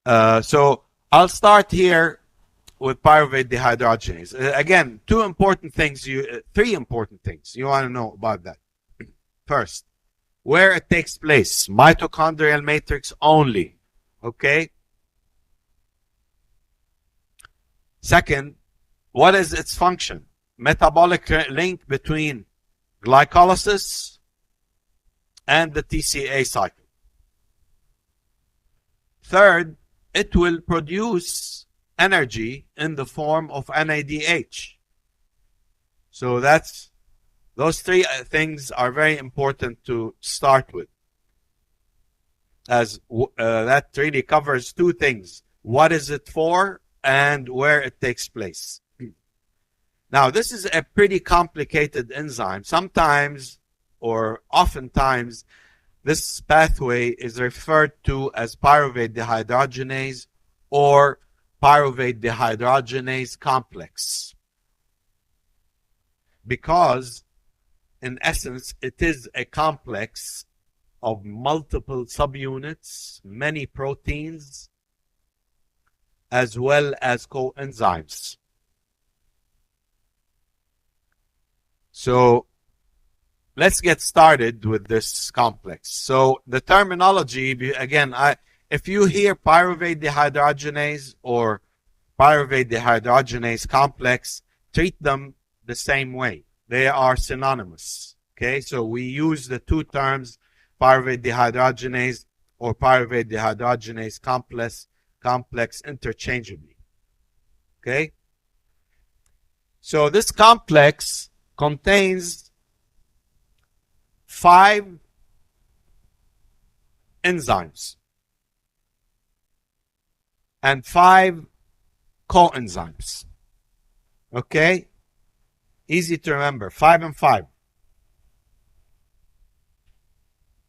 So I'll start here with pyruvate dehydrogenase. Again, three important things you want to know about that. First, where it takes place, mitochondrial matrix only. Okay. Second, what is its function? Metabolic link between glycolysis and the TCA cycle. Third, it will produce energy in the form of NADH. So those three things are very important to start with, as that really covers two things: what is it for and where it takes place. Now, this is a pretty complicated enzyme. Sometimes, or oftentimes, this pathway is referred to as pyruvate dehydrogenase or pyruvate dehydrogenase complex, because in essence it is a complex of multiple subunits, many proteins, as well as coenzymes. So let's get started with this complex. So the terminology, again, if you hear pyruvate dehydrogenase or pyruvate dehydrogenase complex, treat them the same way. They are synonymous. Okay, so we use the two terms, pyruvate dehydrogenase or pyruvate dehydrogenase complex interchangeably. Okay, so this complex contains 5 enzymes and 5 coenzymes. Okay, easy to remember, 5 and 5.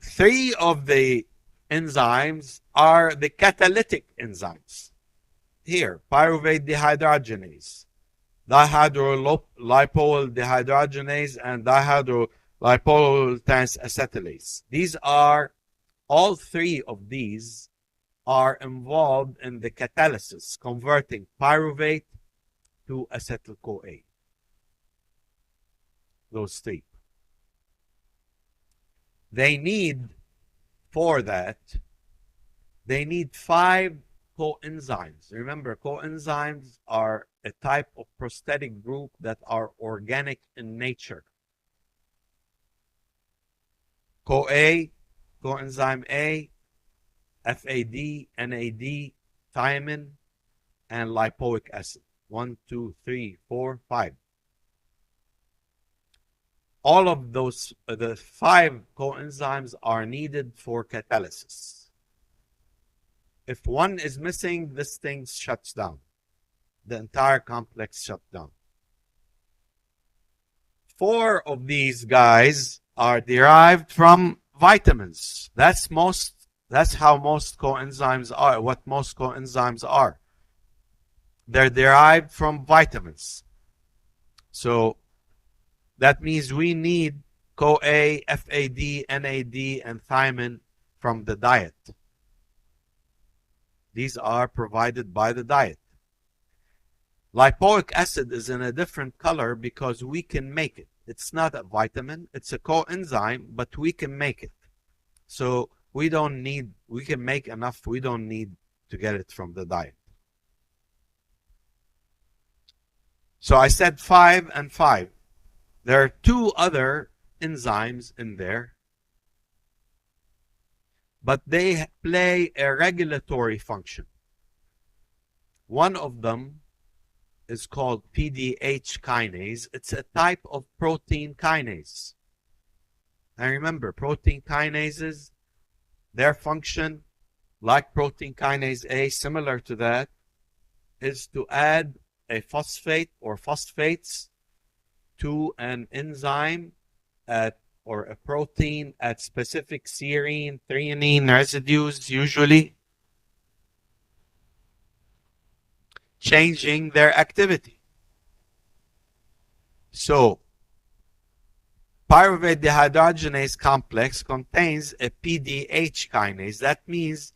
3 of the enzymes are the catalytic enzymes. Here, pyruvate dehydrogenase, dihydrolipoyl dehydrogenase, and dihydrolipoyl acetylase. These are, all 3 of these are involved in the catalysis, converting pyruvate to acetyl-CoA. Those 3. For that, they need 5 coenzymes. Remember, coenzymes are a type of prosthetic group that are organic in nature. CoA, coenzyme A, FAD, NAD, thiamine, and lipoic acid. 1, 2, 3, 4, 5. All of those, the 5 coenzymes are needed for catalysis. If one is missing, this thing shuts down. The entire complex shuts down. 4 of these guys are derived from vitamins. That's how most coenzymes are, what most coenzymes are. They're derived from vitamins. So that means we need CoA, FAD, NAD, and thiamine from the diet. These are provided by the diet. Lipoic acid is in a different color because we can make it. It's not a vitamin, it's a coenzyme, but we can make it. So we can make enough, we don't need to get it from the diet. So I said 5 and 5. There are 2 other enzymes in there, but they play a regulatory function. One of them is called PDH kinase. It's a type of protein kinase. And remember, protein kinases, their function, like protein kinase A, similar to that, is to add a phosphate or phosphates to an enzyme or a protein at specific serine, threonine residues, usually, changing their activity. So, pyruvate dehydrogenase complex contains a PDH kinase. That means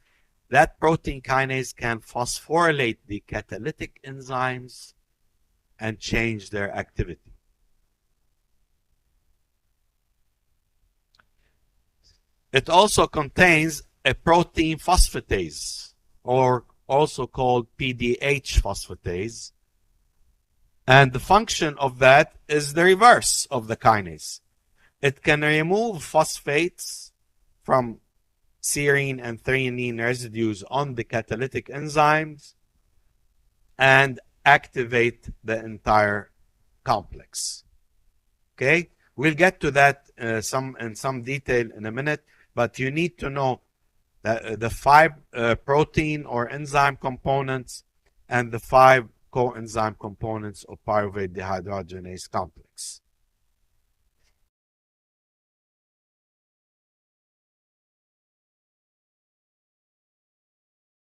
that protein kinase can phosphorylate the catalytic enzymes and change their activity. It also contains a protein phosphatase, or also called PDH phosphatase. And the function of that is the reverse of the kinase. It can remove phosphates from serine and threonine residues on the catalytic enzymes and activate the entire complex. Okay, we'll get to that in some detail in a minute, but you need to know that the 5 protein or enzyme components and the 5 coenzyme components of pyruvate dehydrogenase complex.